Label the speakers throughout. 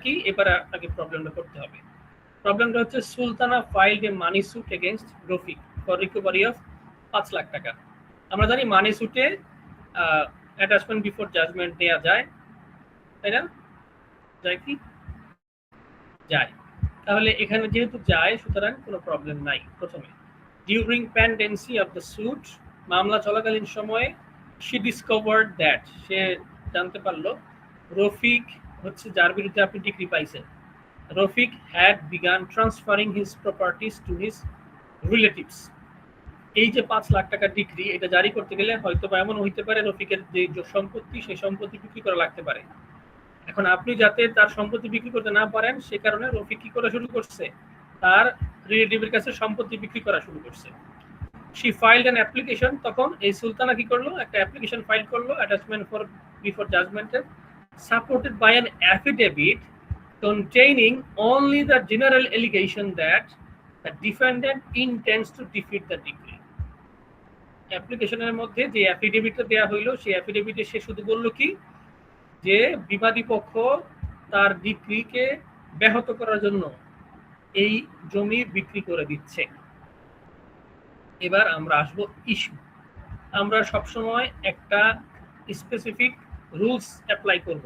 Speaker 1: কি, এবার আপনাকে প্রবলেমটা করতে হবে। প্রবলেমটা হচ্ছে Sultana filed a money suit against Rafiq for recovery of 5 lakh টাকা। আমরা জানি মানি স্যুটে অ্যাটাচমেন্ট বিফোর জাজমেন্ট দেওয়া যায়, তাই না? যায় কি? যায়। তাহলে এখানে যেহেতু যায়, সুতরাং কোনো প্রবলেম নাই। প্রথমে during pendency of the suit, মামলা চলাকালীন সময়ে শি ডিসকভার্ড দ্যাট, সে জানতে পারলো রফিক হচ্ছে যার বিরুদ্ধে আপনি ডিগ্রি পাইছেন, Rafiq had began transferring his properties to his relatives. এই যে 5 লাখ টাকার ডিগ্রি, এটা জারি করতে গেলে হয়তো বা এমন হইতে পারে রফিকের যে সম্পত্তি, সেই সম্পত্তি বিক্রি করা লাগতে পারে। এখন আপনি যাতে তার সম্পত্তি বিক্রি করতে না পারেন, সে কারণে রফিক কি করা শুরু করছে, তার রিলেটিভের কাছে সম্পত্তি বিক্রি করা শুরু করছে। শি ফাইলড অ্যান অ্যাপ্লিকেশন, তখন এই সুলতানা কি করলো, একটা অ্যাপ্লিকেশন ফাইল করলো অ্যাটাচমেন্ট ফর বিফোর জাজমেন্টের, supported by an affidavit containing only the general allegation that the defendant intends to defeat the decree. অ্যাপ্লিকেশনের মধ্যে যে অ্যাফিডেভিটটা দেওয়া হইলো, সেই অ্যাফিডেভিটে সে শুধু বললো কি, যে বিবাদী পক্ষ তার ডিক্রিকে ব্যাহত করার জন্য এই জমি বিক্রি করে দিচ্ছে। এবার আমরা আসবো ইস্যু। আমরা সবসময় একটা স্পেসিফিক রুলস অ্যাপ্লাই করব,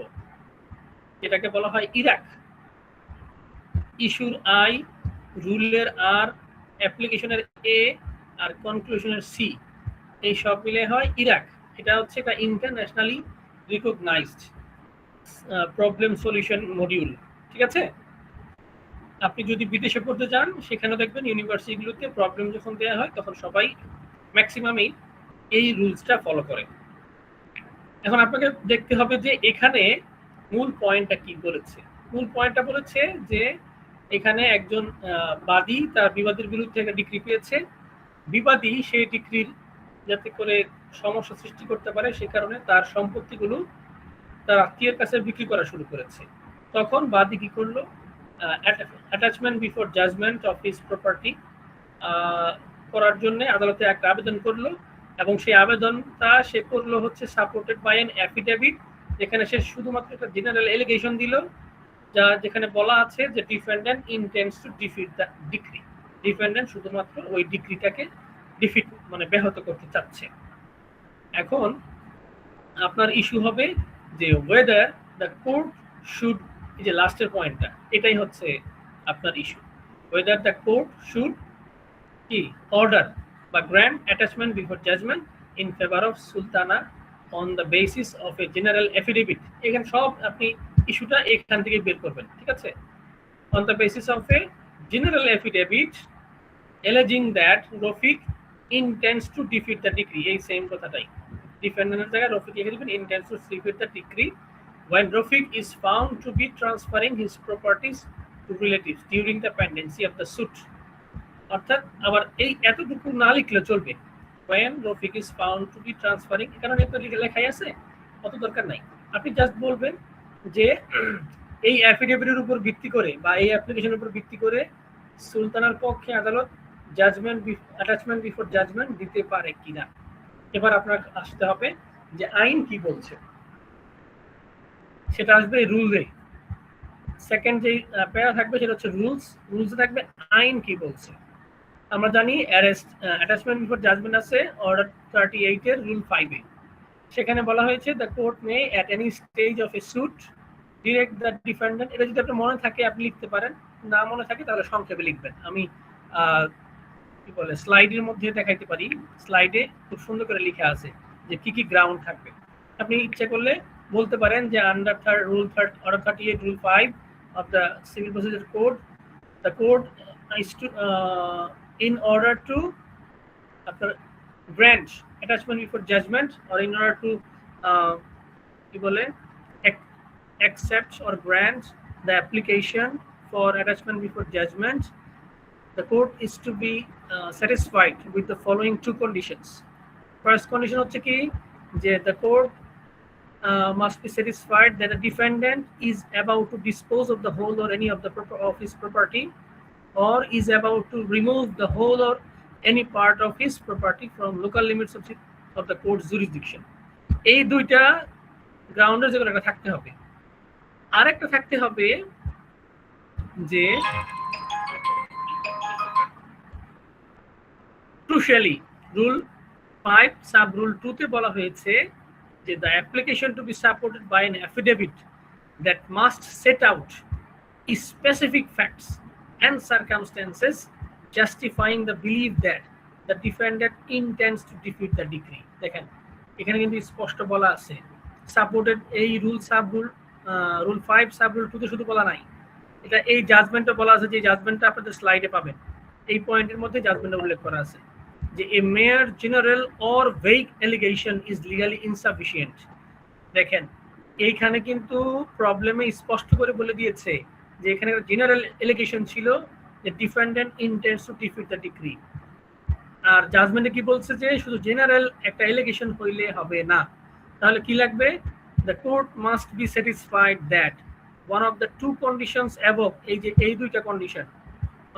Speaker 1: যেটাকে বলা হয় ইরাক। ইস্যুর আই, রুলের আর, অ্যাপ্লিকেশনের এ, আর কনক্লুশনের সি, এই সব মিলে হয় ইরাক। এটা হচ্ছে একটা internationally recognised problem solution module, ঠিক আছে? আপনি যদি বিদেশে পড়তে যান, সেখানে দেখবেন ইউনিভার্সিটিগুলোতে প্রবলেম যখন দেওয়া হয়, তখন সবাই ম্যাক্সিমামই এই রুলসটা ফলো করে। এখন আপনাকে দেখতে হবে যে এখানে মূল পয়েন্টটা কি বলেছে। মূল পয়েন্টটা বলেছে যে এখানে একজন বাদী তার বিবাদের বিরুদ্ধে একটা ডিক্রি পেয়েছে, বিবাদী সেই ডিক্রির যাতে করে সমস্যা সৃষ্টি করতে পারে, সে কারণে তার সম্পত্তিগুলো তার আত্মীয়ের কাছে বিক্রি করা শুরু করেছে। তখন বাদী কি করলো, attachment before judgement of his property করার জন্য আদালতে একটা আবেদন করলো, এবং সেই আবেদনটা সে করলো হচ্ছে সাপোর্টেড বাই অ্যান অ্যাফিডেভিট, যেখানে সে শুধুমাত্র একটা জেনারেল এলিগেশন দিল, যা যেখানে বলা আছে যে defendant intends to defeat the decree, defendant শুধুমাত্র ওই ডিক্রিটাকে ডিফিট মানে ব্যাহত করতে চাচ্ছে। এখন আপনার ইস্যু হবে যে ওয়েদার দ্য কোর্ট শুড, এই যে লাস্টের পয়েন্টটা, এটাই হচ্ছে আপনার issue. Whether the court should কি অর্ডার বা grant attachment before judgement in favour of Sultana on the basis of a general affidavit. এখানে সব আপনি ইস্যুটা এখান থেকে বের করবেন, ঠিক আছে? On the basis of a general affidavit alleging that Rafiq intends to defeat the decree, এই সেম কথাটাই ডিফেন্ডেন্টের জায়গায় রফিক লিখে দিবেন intends to defeat the decree when Rafiq is found to be transferring his properties to relatives during the pendency of the suit। অর্থাৎ আবার এই এতটুকু না লিখলে চলবে, when Rafiq is found to be transferring, কারণ এটা লেখাই আছে, অত দরকার নাই। আপনি জাস্ট বলবেন যে এই অ্যাফিডেভিটের উপর ভিত্তি করে বা এই অ্যাপ্লিকেশনের উপর ভিত্তি করে সুলতানার পক্ষে আদালত জাজমেন্ট অ্যাটাচমেন্ট বিফোর জাজমেন্ট দিতে পারে কিনা। এবার আপনার আসতে হবে যে আইন কি বলছে, সেটা আসবে রুলে। সেকেন্ড যে প্যারা থাকবে সেটা হচ্ছে রুলস, রুলসে থাকবে আইন কি বলছে। আমরা জানি অ্যারেস্ট অ্যাটাচমেন্ট বিফোর জাজমেন্ট আছে অর্ডার 38 এর রুল 5 এ, সেখানে বলা হয়েছে the court May at any stage of A sweet direct the defendant. এটা যদি আপনার মনে থাকে আপনি লিখতে পারেন, না মনে থাকে তাহলে সংক্ষেপে লিখবেন। আমি কি বলে স্লাইডের মধ্যে দেখাইতে পারি, স্লাইডে খুব সুন্দর করে লেখা আছে যে কি কি গ্রাউন্ড থাকবে। আপনি ইচ্ছা করলে বলতে পারেন যে under rule order 38 rule 5 of the civil procedure code, the code is to in order to grant attachment before judgment or in order to কি বলে accept or grant the application for attachment before judgment, the court is to be satisfied with the following two conditions. First condition হচ্ছে কি যে the court must be satisfied that the defendant is about to dispose of the whole or any of his property, or is about to remove the whole or any part of his property from local limits of the court's jurisdiction. এই দুইটা গ্রাউন্ডে যেগুলো থাকতে হবে। আরেকটা থাকতে হবে যে crucially rule 5 sub rule 2 তে বলা হয়েছে যে the application to be supported by an affidavit that must set out specific facts and circumstances justifying the belief that the defendant intends to defeat the decree. দেখেন এখানে কিন্তু স্পষ্ট বলা আছে সাপোর্টেড এই rule sub rule rule 5 sub rule 2 তে শুধু বলা নাই, এটা এই জাজমেন্টে বলা আছে, যে জাজমেন্টটা আপনাদের স্লাইডে পাবেন। এই পয়েন্টের মধ্যে জাজমেন্টে উল্লেখ করা আছে যে a mere general or vague allegation is legally insufficient. দেখেন এইখানে কিন্তু প্রবলেমে স্পষ্ট করে বলে দিয়েছে যে এখানে জেনারেল এলিগেশন ছিল যে defendant intends to defeat the decree, আর জাজমেন্টে কি বলছে যে শুধু জেনারেল একটা এলিগেশন হইলে হবে না, তাহলে কি লাগবে? The court must be satisfied that one of the two conditions above, এই যে এই দুইটা কন্ডিশন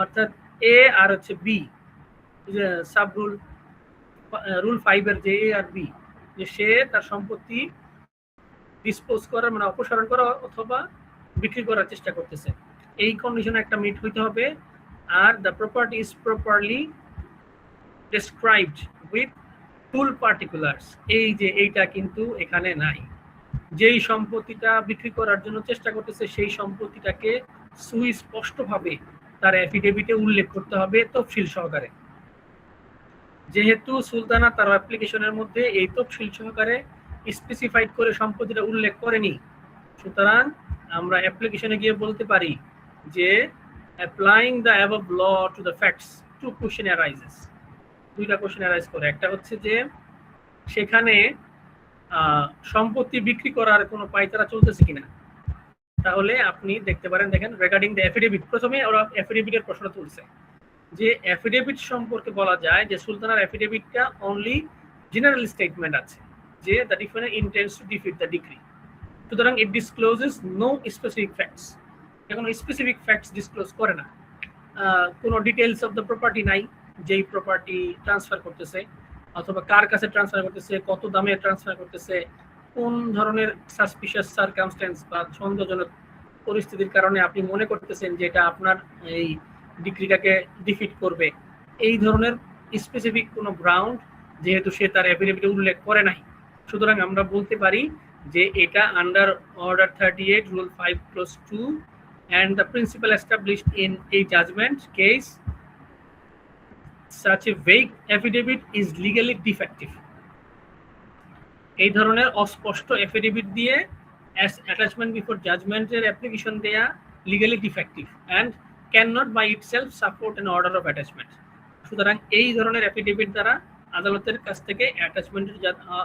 Speaker 1: অর্থাৎ এ আর হচ্ছে বি, সাব রুল রুল 5 এর যে এ আর বি, যে সে তার সম্পত্তি ডিসপোজ করার মানে অপসারণ করা অথবা বিক্রি করার চেষ্টা করতেছে, এই কন্ডিশনে একটা মিট হইতে হবে। Are the property is properly described with full particulars, এই যে এইটা কিন্তু এখানে নাই। যেই সম্পত্তিটা বিক্রি করার জন্য চেষ্টা করতেছে সেই সম্পত্তিটাকে সুস্পষ্টভাবে তার অ্যাফিডেভিটে উল্লেখ করতে হবে তফসিল সহকারে। যেহেতু সুলতানা তার অ্যাপ্লিকেশনের মধ্যে এই তফসিল সহকারে স্পেসিফাইড করে সম্পত্তিটা উল্লেখ করেনি, সুতরাং আমরা অ্যাপ্লিকেশনে গিয়ে বলতে পারি যে applying the above law to the facts two question arises. দুইটা কোশ্চেন অ্যারাইজ করে, একটা হচ্ছে যে সেখানে সম্পত্তি বিক্রি করার কোনো পাইতারা চলতেছে কিনা, তাহলে আপনি দেখতে পারেন, দেখেন রিগার্ডিং দ্য অ্যাফিডেভিট, প্রথমে ওরা অ্যাফিডেভিটের প্রশ্ন তুলছে যে অ্যাফিডেভিট সম্পর্কে বলা যায় যে সুলতানার অ্যাফিডেভিটটা অনলি জেনারেল স্টেটমেন্ট আছে যে the defendant intends to defeat the decree, সুতরাং ইট ডিসক্লোজেস নো স্পেসিফিক ফ্যাক্টস, এখন স্পেসিফিক ফ্যাক্টস ডিসক্লোজ করে না, কোনো ডিটেইলস অফ দ্য প্রপার্টি নাই, যেই প্রপার্টি ট্রান্সফার করতেছে অথবা কার কাছে ট্রান্সফার করতেছে, কত দামে ট্রান্সফার করতেছে, কোন ধরনের সাসপিশিয়াস সার্কামস্ট্যান্স বা সন্দেহজনক পরিস্থিতির কারণে আপনি মনে করতেছেন যে এটা আপনার এই ডিক্রিটাকে ডিফিট করবে, এই ধরনের স্পেসিফিক কোনো গ্রাউন্ড যেহেতু সে তার অ্যাফিডেভিটে উল্লেখ করে নাই, সুতরাং আমরা বলতে পারি যে এটা under order 38 rule 5+2 and the principle established in a judgment case such a vague affidavit is legally defective. এই ধরনের অস্পষ্ট এফিডেভিট দিয়ে as attachment before judgment এর অ্যাপ্লিকেশন দেয়া legally defective and cannot by itself support an order of attachment. সুতরাং এই ধরনের affidavit দ্বারা আদালতের কাছ থেকে অ্যাটাচমেন্টের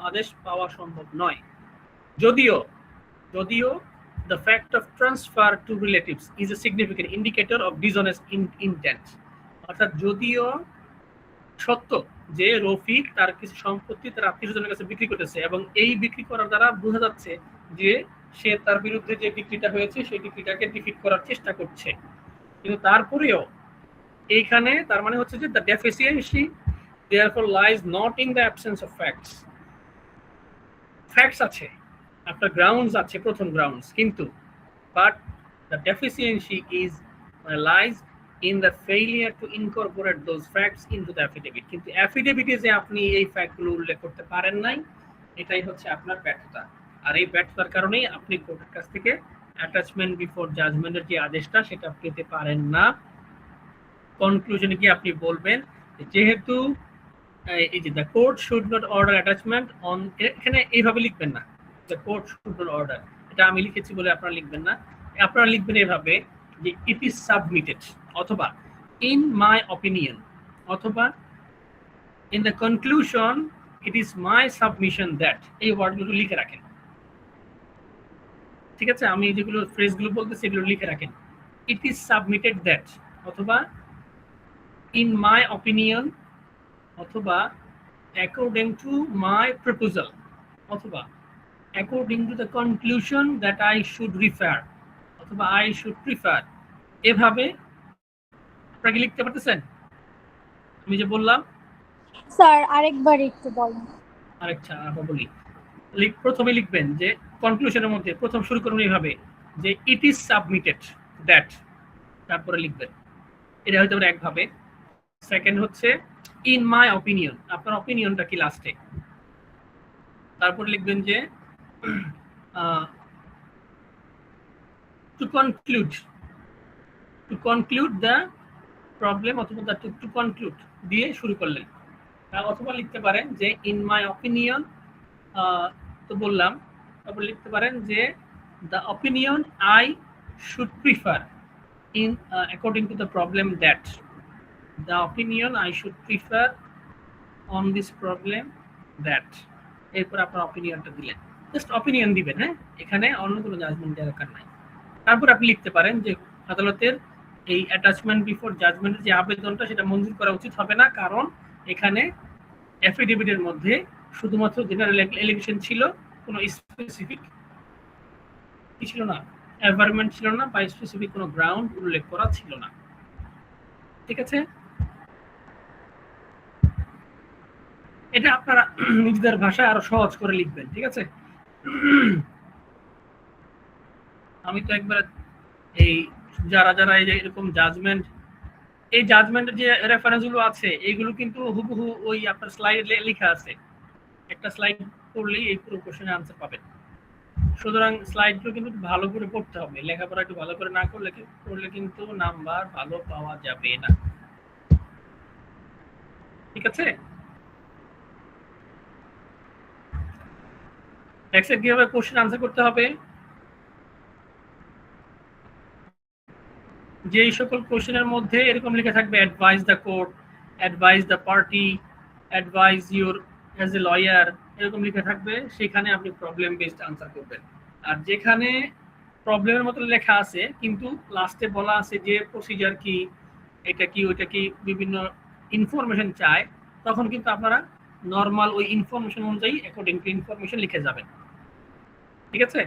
Speaker 1: আদেশ পাওয়া সম্ভব নয়। যদিও the fact of transfer to relatives is a significant indicator of dishonest intent, অর্থাৎ যদিও সত্য যে রফিক তার কিছু সম্পত্তি তার আত্মীয়স্বজনের কাছে বিক্রি করতেছে এবং এই বিক্রি করার দ্বারা বোঝা যাচ্ছে যে সে তার বিরুদ্ধে যে ডিক্রিটা হয়েছে সেই ডিক্রিটাকে ডিফিট করার চেষ্টা করছে, কিন্তু তারপরেও এইখানে তার মানে হচ্ছে যে the deficiency therefore lies not in the absence of facts. Facts আছে, আপনার গ্রাউন্ডস আছে, প্রথম গ্রাউন্ডস, কিন্তু but the deficiency is lies in the failure to incorporate those facts into the affidavit. কিন্তু অ্যাফিডেভিটে যে আপনি এই ফ্যাক্টগুলো উল্লেখ করতে পারেন নাই, এটাই হচ্ছে আপনার ব্যর্থতা, আর এই ব্যর্থতার কারণেই আপনি কোর্টের কাছ থেকে অ্যাটাচমেন্ট বিফোর জাজমেন্টের যে আদেশটা সেটা পেতে পারেন না। কনক্লুশনে কি আপনি বলবেন যেহেতু এই যে the court should not order attachment on, এখানে এইভাবে লিখবেন না the court should not order, এটা আমি লিখেছি বলে আপনারা লিখবেন না, আপনারা লিখবেন এভাবে যে ইট ইজ সাবমিটেড অথবা ইন মাই অপিনিয়ন অথবা in the conclusion it is my submission that, এই ওয়ার্ডগুলো লিখে রাখেন, ঠিক আছে? আমি যেগুলো ফ্রেজগুলো বলতেছি এগুলো লিখে রাখেন, ইট ইজ সাবমিটেড দ্যাট অথবা ইন মাই অপিনিয়ন অথবা অ্যাকর্ডিং টু মাই প্রপোজাল অথবা according to the conclusion that I should refer অথবা আই শুড প্রিফার, এভাবে আপনারা কি লিখতে পারতেছেন? আমি যে বললাম
Speaker 2: স্যার আরেকবার একটু বলেন।
Speaker 1: আরেকটা আবার বলি, প্রথমে লিখবেন যে কনক্লুশনের মধ্যে প্রথম শুরু করুন এইভাবে যে ইট ইজ সাবমিটেড দ্যাট, তারপরে লিখবেন। এটা হতে পারে একভাবে। সেকেন্ড হচ্ছে ইন মাই অপিনিয়ন, আপনার অপিনিয়নটা কি লাস্টে। তারপর লিখবেন যে টু কনক্লুড দ্য প্রবলেম অথবা টু কনক্লুড দিয়ে শুরু করলেন। অথবা লিখতে পারেন যে ইন মাই অপিনিয়ন, তো বললাম। তারপর লিখতে পারেন যে the opinion I should prefer in according to the problem that the opinion I should prefer on this problem that এরপর আপনার অপিনিয়নটা দিলেন, জাস্ট অপিনিয়ন দিবেন। হ্যাঁ, এখানে অন্য কোনো জাজমেন্ট দরকার নাই। তারপর আপনি লিখতে পারেন যে আদালতের এই অ্যাটাচমেন্ট বিফোর জাজমেন্টের যে আবেদনটা সেটা মঞ্জুর করা উচিত হবে না, কারণ এখানে অ্যাফিডেভিটের মধ্যে শুধুমাত্র জেনারেল এলিগেশন ছিল, কোনো স্পেসিফিক কি ছিল না, এনভায়রনমেন্ট ছিল না, বা স্পেসিফিক কোনো গ্রাউন্ড উল্লেখ করা ছিল না। ঠিক আছে, এটা আপনারা নিজেদের ভাষায় আরো সহজ করে লিখবেন। ঠিক আছে, আমি তো একবার এই যারা যারা এই যে এরকম জাজমেন্ট, এই জাজমেন্টের যে রেফারেন্স গুলো আছে এইগুলো কিন্তু হুবহু ওই আপনার স্লাইডে লেখা আছে। একটা স্লাইড পড়লেই এই পুরো কোশ্চেনের আনসার পাবেন। সুতরাং স্লাইডগুলো কিন্তু ভালো করে পড়তে হবে, লেখাপড়া একটু ভালো করে না করলে কিন্তু নাম্বার ভালো পাওয়া যাবে না। ঠিক আছে, নেক্সট কিভাবে কোশ্চেন আনসার করতে হবে, যে সকল কোশ্চেনের মধ্যে এরকম লেখা থাকবে advice the court, advice the party, advice your as a lawyer, এরকম লেখা থাকবে, সেখানে আপনি প্রবলেম বেসড আনসার করবেন। আর যেখানে প্রবলেমের মতো লেখা আছে কিন্তু লাস্টে বলা আছে যে প্রসিজার কি, এটা কি ওইটা কি, বিভিন্ন ইনফরমেশন চায়, তখন কিন্তু আপনারা নর্মাল ওই ইনফরমেশন অনুযায়ী অ্যাকর্ডিং টু ইনফরমেশন লিখে যাবেন। ঠিক আছে,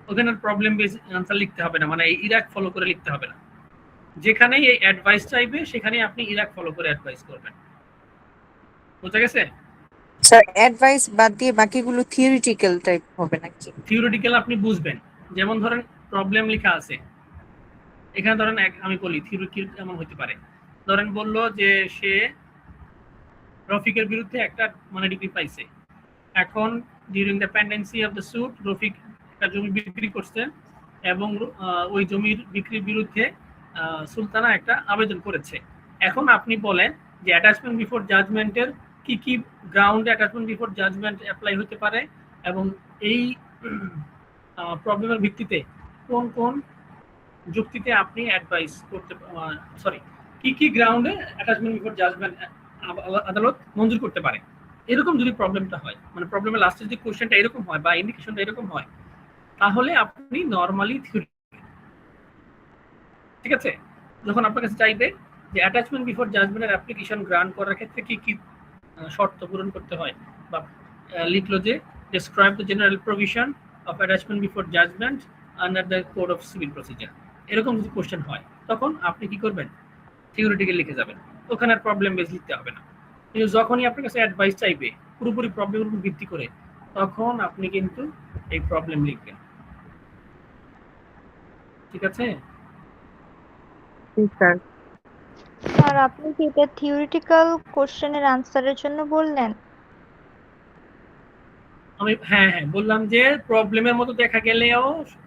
Speaker 1: ওখানে প্রবলেম বেসড আনসার লিখতে হবে না, মানে এই ইরাক ফলো করে লিখতে হবে না। যেখানেই এই অ্যাডভাইস চাইবে সেখানেই আপনি ইরাক ফলো করে অ্যাডভাইস করবেন। বুঝা গেছে
Speaker 3: স্যার? অ্যাডভাইস বাদ দিয়ে বাকিগুলো থিওরিটিক্যাল টাইপ হবে নাকি?
Speaker 1: থিওরিটিক্যাল আপনি বুঝবেন, যেমন ধরেন প্রবলেম লেখা আছে এখানে, ধরেন আমি বলি থিওরিটিক্যাল এমন হতে পারে, ধরেন বললো যে সে রফিকের বিরুদ্ধে একটা মানে ডিগ্রি পাইছে, এখন during the pendency of the suit Rafiq একটা জমি বিক্রি করছে এবং ওই জমির বিক্রির বিরুদ্ধে সুলতানা একটা আবেদন করেছে। এখন আপনি বলেন যে অ্যাটাচমেন্ট বিফোর জাজমেন্টের কি কি গ্রাউন্ডে অ্যাটাচমেন্ট বিফোর জাজমেন্ট অ্যাপ্লাই হতে পারে এবং এই প্রবলেমের ভিত্তিতে কোন কোন যুক্তিতে আপনি অ্যাডভাইস করতে, সরি, কি কি গ্রাউন্ডে অ্যাটাচমেন্ট বিফোর জাজমেন্ট আদালত মঞ্জুর করতে পারে, এরকম যদি প্রবলেমটা হয়, মানে প্রবলেমের লাস্টে যদি কোশ্চেনটা এরকম হয় বা ইন্ডিকেশনটা এরকম হয়, তাহলে আপনি নর্মালি থিওরি। ঠিক আছে, যখন আপনার কাছে চাইবে যে অ্যাটাচমেন্ট বিফোর জাজমেন্টের অ্যাপ্লিকেশন গ্রান্ট করার ক্ষেত্রে কি কি শর্ত পূরণ করতে হয়, বা লিখলো যে describe the general provision of attachment before judgement under the code of civil procedure, এরকম যদি কোশ্চেন হয় তখন আপনি কি করবেন, থিওরিটিক্যাল লিখে যাবেন, ওখানে আর প্রবলেম বেস লিখতে হবে না। কিন্তু যখনই আপনার কাছে অ্যাডভাইস চাইবে পুরোপুরি প্রবলেমের উপর ভিত্তি করে, তখন আপনি কিন্তু এই প্রবলেম লিখবেন। ঠিক আছে
Speaker 3: স্যার?
Speaker 2: স্যার আপনি কি এটা থিওরিটিক্যাল কোশ্চেনের আনসারের জন্য বললেন?
Speaker 1: আমি হ্যাঁ বললাম যে প্রবলেমের মতো দেখা গেলেও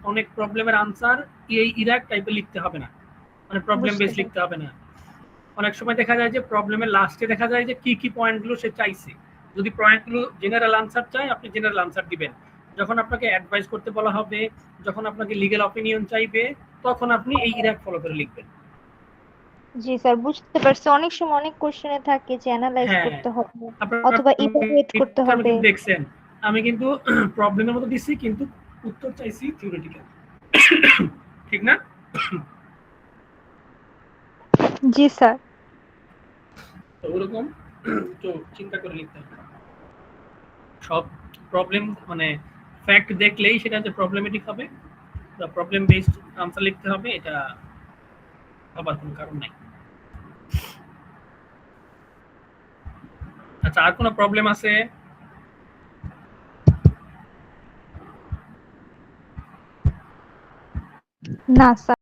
Speaker 1: অনেক প্রবলেমের আনসার এই ইরাক টাইপে লিখতে হবে না, মানে প্রবলেম বেস লিখতে হবে না। অনেক সময় দেখা যায় যে প্রবলেমের লাস্টে দেখা যায় যে কি কি পয়েন্টগুলো সে চাইছে, যদি পয়েন্টগুলো জেনারেল আনসার চাই আপনি জেনারেল আনসার দিবেন, যখন আপনাকে অ্যাডভাইস করতে বলা হবে, যখন আপনাকে লিগ্যাল অপিনিয়ন চাইবে, তখন আপনি এই ইরাক ফলো করে লিখবেন।
Speaker 2: জি স্যার, বুঝতে পারছি। অনেক সময় অনেক কোশ্চেনে থাকে যে অ্যানালাইজ
Speaker 1: হ্যাঁ,
Speaker 2: করতে হবে
Speaker 1: আপনারা
Speaker 2: অথবা ইভালুয়েট করতে
Speaker 1: আমি
Speaker 2: হবে।
Speaker 1: কিন্তু দেখছেন আমি কিন্তু প্রবলেমের মতো দিচ্ছি কিন্তু উত্তর চাইছি থিওরিটিক্যাল, ঠিক না?
Speaker 2: জি স্যার।
Speaker 1: তো ওরকম তো চিন্তা করে লিখতে হবে। সব প্রবলেম মানে ফ্যাক্ট দেখলেই সেটা যে প্রবলেমেটিক হবে বা প্রবলেম বেসড আনসার লিখতে হবে, এটা ভাবার কোনো কারণ নাই। আচ্ছা, আর কোনো প্রবলেম আছে?
Speaker 2: না স্যার।